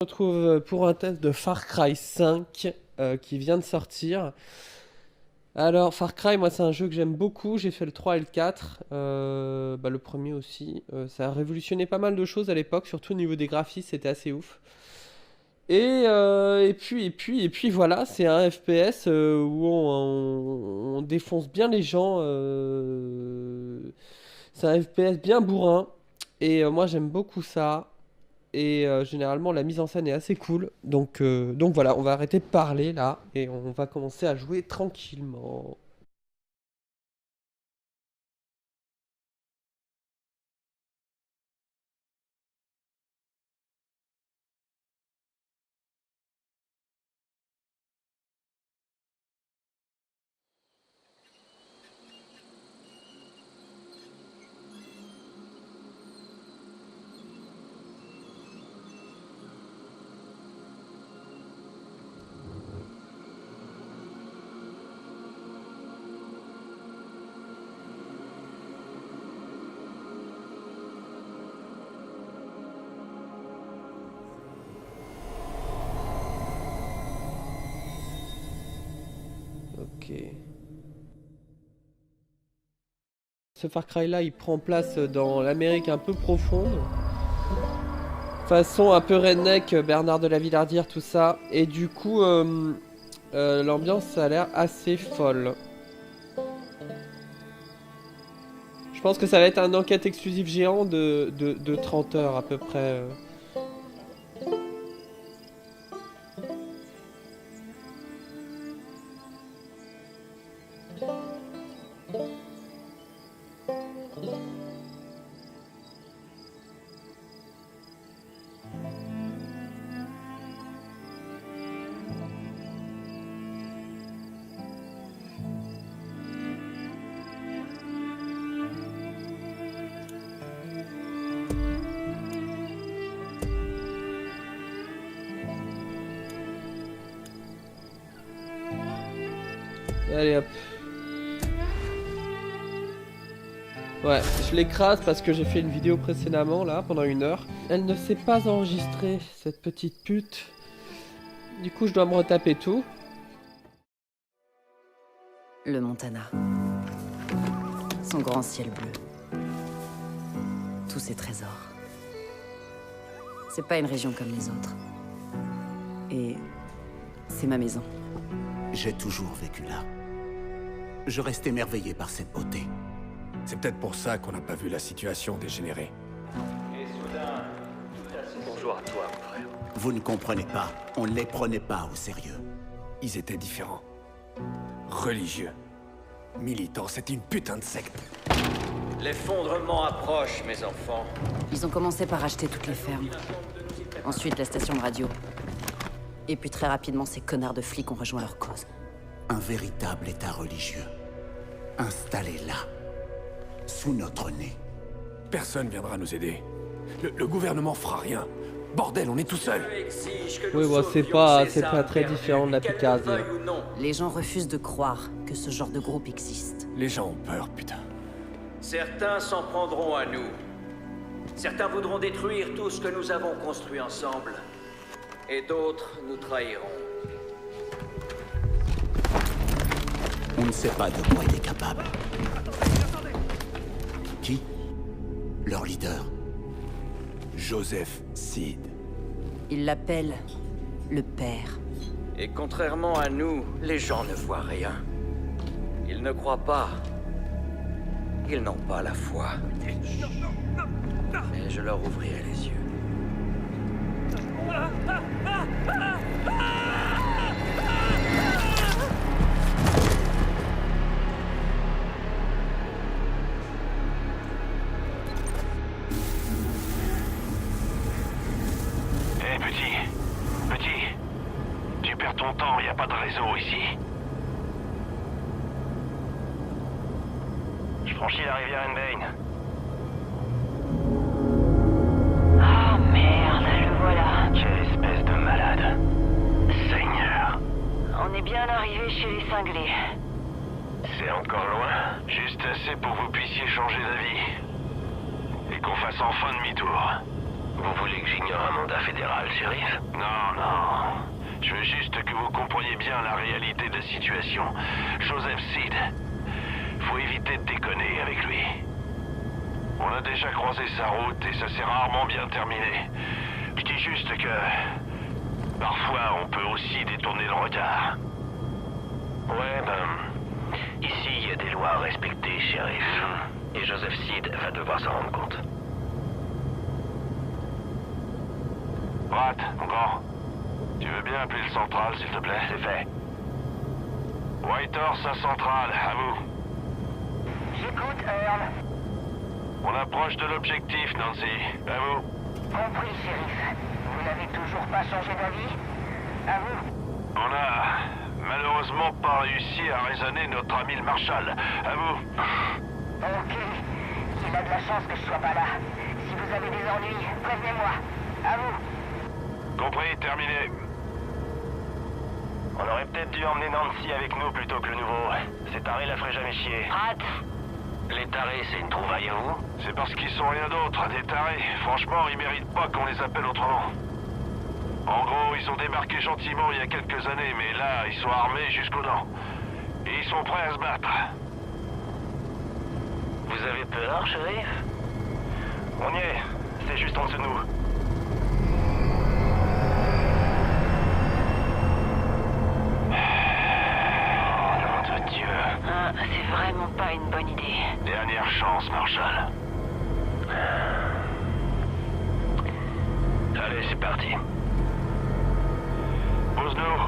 On se retrouve pour un test de Far Cry 5 qui vient de sortir. Alors, Far Cry, moi, c'est un jeu que j'aime beaucoup. J'ai fait le 3 et le 4. Le premier aussi. Ça a révolutionné pas mal de choses à l'époque, surtout au niveau des graphismes, c'était assez ouf. Et puis voilà, c'est un FPS où on défonce bien les gens. C'est un FPS bien bourrin. Et moi, j'aime beaucoup ça. Et généralement, la mise en scène est assez cool. Donc voilà, on va arrêter de parler là et on va commencer à jouer tranquillement. Ok. Ce Far Cry là, il prend place dans l'Amérique un peu profonde. Façon un peu redneck, Bernard de la Villardière, tout ça. Et du coup, l'ambiance ça a l'air assez folle. Je pense que ça va être un enquête exclusive géant de 30 heures à peu près. Allez hop. Ouais, je l'écrase parce que j'ai fait une vidéo précédemment là, pendant 1 heure. Elle ne s'est pas enregistrée, cette petite pute. Du coup, je dois me retaper tout. Le Montana. Son grand ciel bleu. Tous ses trésors. C'est pas une région comme les autres. Et c'est ma maison. J'ai toujours vécu là. Je reste émerveillé par cette beauté. C'est peut-être pour ça qu'on n'a pas vu la situation dégénérer. Et soudain, bonjour à toi, mon frère. Vous ne comprenez pas. On ne les prenait pas au sérieux. Ils étaient différents. Religieux. Militants, c'était une putain de secte. L'effondrement approche, mes enfants. Ils ont commencé par acheter toutes les fermes. Ensuite, la station de radio. Et puis très rapidement, ces connards de flics ont rejoint leur cause. Un véritable état religieux. Installé là. Sous notre nez. Personne viendra nous aider. Le gouvernement fera rien. Bordel, on est tout seul. Oui, bon, c'est pas très différent de la Picardie. Les gens refusent de croire que ce genre de groupe existe. Les gens ont peur, putain. Certains s'en prendront à nous. Certains voudront détruire tout ce que nous avons construit ensemble. Et d'autres nous trahiront. On ne sait pas de quoi il est capable. Qui? Leur leader. Joseph Seed. Ils l'appellent le père. Et contrairement à nous, les gens ne voient rien. Ils ne croient pas. Ils n'ont pas la foi. Mais je leur ouvrirai les yeux. Hé petit, tu perds ton temps, y a pas de réseau ici. Je franchis la rivière Enbane. Ah merde, le voilà. Quelle espèce de malade. Seigneur. On est bien arrivé chez les cinglés. C'est encore loin, juste assez pour que vous puissiez changer d'avis. Et qu'on fasse enfin demi-tour. Vous voulez que j'ignore un mandat fédéral, shérif? Non. Je veux juste que vous compreniez bien la réalité de la situation. Joseph Seed, faut éviter de déconner avec lui. On a déjà croisé sa route et ça s'est rarement bien terminé. Je dis juste que... parfois, on peut aussi détourner le regard. Ouais, ici, il y a des lois à respecter, shérif. Et Joseph Seed va devoir s'en rendre compte. Rat, mon grand. Tu veux bien appeler le central, s'il te plaît? C'est fait. Whitehorse à central, à vous. J'écoute, Earl. On approche de l'objectif, Nancy. À vous. Compris, shérif. Vous n'avez toujours pas changé d'avis? À vous. On a malheureusement pas réussi à raisonner notre ami le Marshal. À vous. Ok. Il a de la chance que je sois pas là. Si vous avez des ennuis, prévenez-moi. À vous. Compris, terminé. On aurait peut-être dû emmener Nancy avec nous plutôt que le nouveau. Ces tarés la feraient jamais chier. Rat. Les tarés, c'est une trouvaille à vous? C'est parce qu'ils sont rien d'autre, des tarés. Franchement, ils méritent pas qu'on les appelle autrement. En gros, ils ont débarqué gentiment il y a quelques années, mais là, ils sont armés jusqu'aux dents. Et ils sont prêts à se battre. Vous avez peur, shérif? On y est. C'est juste en dessous de nous. C'est vraiment pas une bonne idée. Dernière chance, Marshal. Allez, c'est parti. Pose-nous.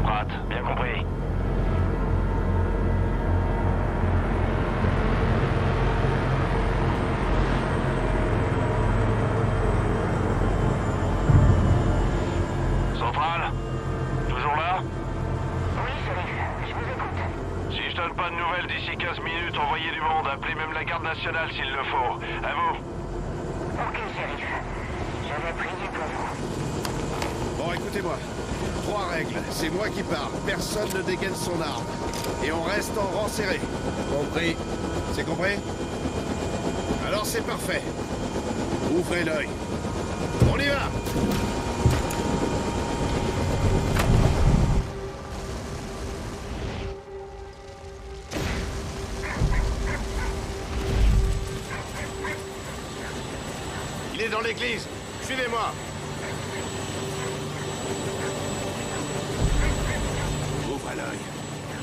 Pratt, bien compris. Central? Toujours là? Oui, shérif. Je vous écoute. Si je donne pas de nouvelles d'ici 15 minutes, envoyez du monde, appelez même la garde nationale s'il le faut. À vous. Ok, shérif. Je vais prier pour vous. Bon, écoutez-moi. 3 règles. C'est moi qui parle. Personne ne dégaine son arme. Et on reste en rang serré. Compris. C'est compris? Alors c'est parfait. Ouvrez l'œil. On y va! Il est dans l'église. Suivez-moi. Ouvre l'œil.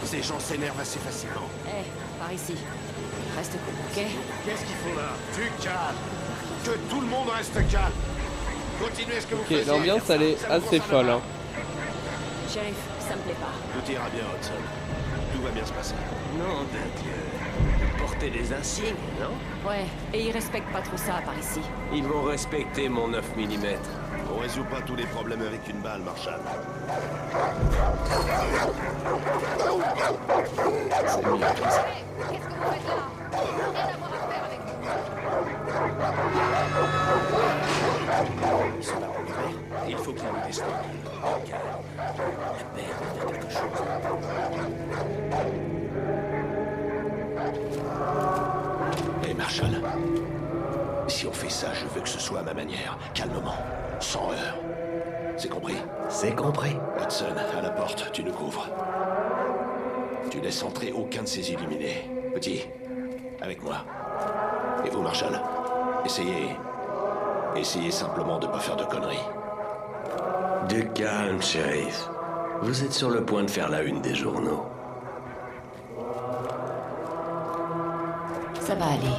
Ces gens s'énervent assez facilement. Par ici. Reste cool, ok? Qu'est-ce qu'ils font là? Du calme. Que tout le monde reste calme. Continuez ce que vous Ok, faisiez. l'ambiance elle est Ça vous assez concerne folle. Hein. Shérif, ça me plaît pas. Tout ira bien, Hudson. Tout va bien se passer. Non, Dieu. Porter des insignes, non? Ouais, et ils respectent pas trop ça par ici. Ils vont respecter mon 9 mm. On résout pas tous les problèmes avec une balle, Marshal. C'est mieux comme ça. Ils sont là pour le faire. Il faut qu'ils nous descendent. Calme. La paix devient quelque chose. Hé, Marshal. Si on fait ça, je veux que ce soit à ma manière. Calmement. Sans heurts. C'est compris? C'est compris. Hudson, à la porte, tu nous couvres. Tu laisses entrer aucun de ces illuminés. Petit, avec moi. Et vous, Marshal, essayez simplement de pas faire de conneries. Du calme, shérif. Vous êtes sur le point de faire la une des journaux. Ça va aller.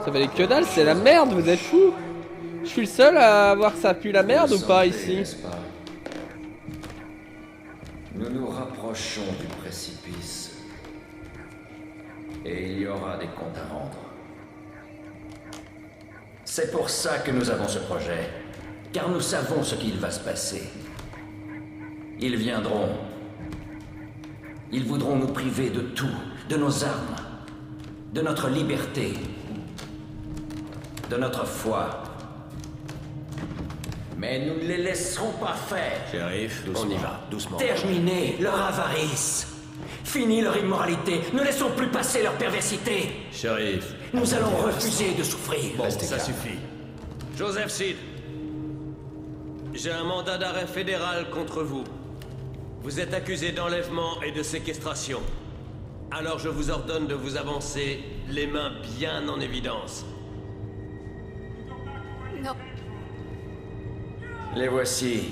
Ça valait que dalle, c'est la merde, vous êtes fous? Je suis le seul à voir que ça pue la merde ou pas ici? Nous nous rapprochons du précipice. Et il y aura des comptes à rendre. C'est pour ça que nous avons ce projet. Car nous savons ce qu'il va se passer. Ils viendront. Ils voudront nous priver de tout, de nos armes, de notre liberté, de notre foi. Mais nous ne les laisserons pas faire. Shérif, on y va, doucement. Terminer leur avarice. Fini leur immoralité. Ne laissons plus passer leur perversité. Shérif. Nous allons refuser de souffrir. Bon, ça suffit. Joseph Seed. J'ai un mandat d'arrêt fédéral contre vous. Vous êtes accusé d'enlèvement et de séquestration. Alors je vous ordonne de vous avancer, les mains bien en évidence. Non. Les voici,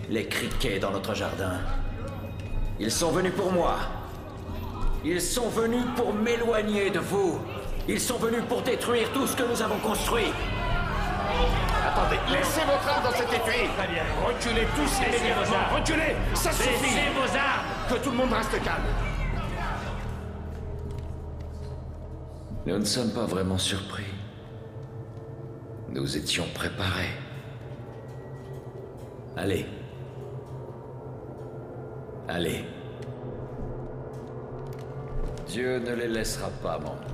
les criquets dans notre jardin. Ils sont venus pour moi. Ils sont venus pour m'éloigner de vous. Ils sont venus pour détruire tout ce que nous avons construit. Attendez, laissez votre arme dans cet étui. Très bien. Reculez tous immédiatement. Reculez, ça suffit. Laissez vos armes. Que tout le monde reste calme. Nous ne sommes pas vraiment surpris. Nous étions préparés. Allez. Allez. Dieu ne les laissera pas m'emmener.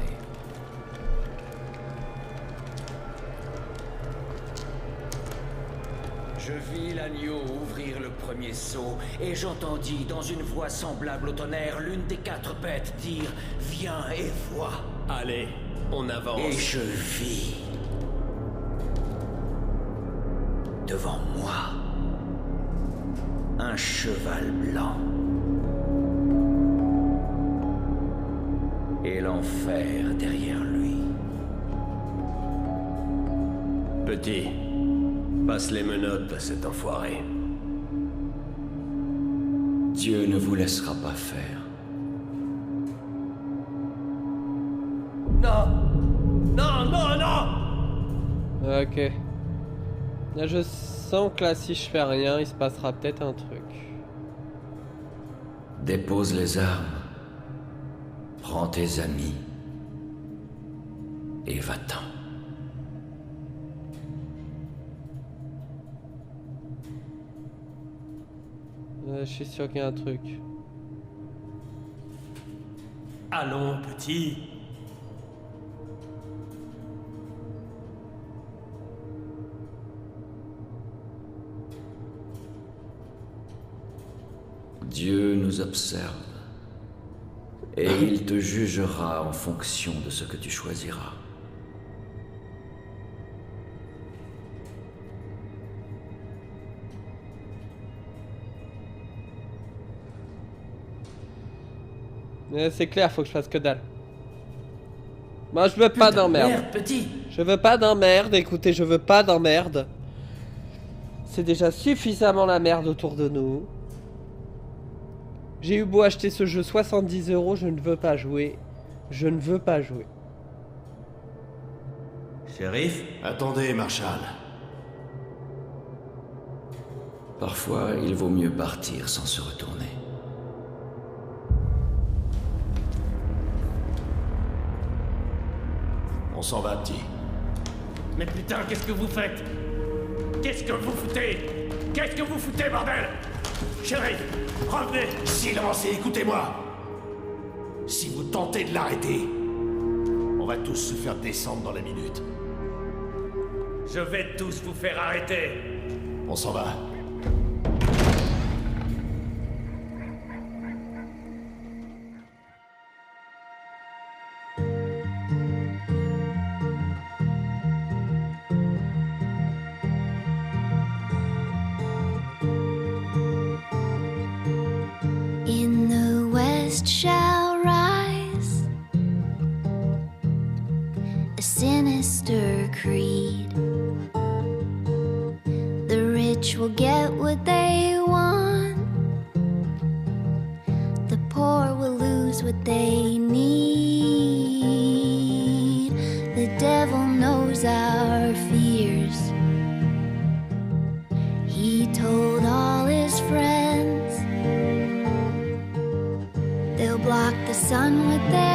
Je vis l'agneau ouvrir le premier seau, et j'entendis dans une voix semblable au tonnerre l'une des 4 bêtes dire « Viens et vois ». Allez, on avance. Et je vis devant moi un cheval blanc et l'enfer derrière lui. Petit, passe les menottes à cet enfoiré. Dieu ne vous laissera pas faire. Non! Non, non, non! Ok. Là, je sens que là, si je fais rien, il se passera peut-être un truc. Dépose les armes. Prends tes amis. Et va-t'en. Je suis sûr qu'il y a un truc. Allons, petit. Dieu nous observe. Et il te jugera en fonction de ce que tu choisiras. C'est clair, faut que je fasse que dalle. Moi, je veux pas d'emmerde. Merde, petit. Je veux pas d'emmerde, écoutez, je veux pas d'emmerde. C'est déjà suffisamment la merde autour de nous. J'ai eu beau acheter ce jeu 70 €, je ne veux pas jouer. Je ne veux pas jouer. Shérif? Attendez, Marshall. Parfois, il vaut mieux partir sans se retourner. On s'en va, petit. Mais putain, qu'est-ce que vous faites? Qu'est-ce que vous foutez? Qu'est-ce que vous foutez, bordel? Shérif, revenez! Silence et écoutez-moi. Si vous tentez de l'arrêter, on va tous se faire descendre dans la minute. Je vais tous vous faire arrêter! On s'en va. In the west shall rise a sinister creed. The rich will get what they want, the poor will lose what they need. The devil knows our fears. He told all his friends they'll block the sun with their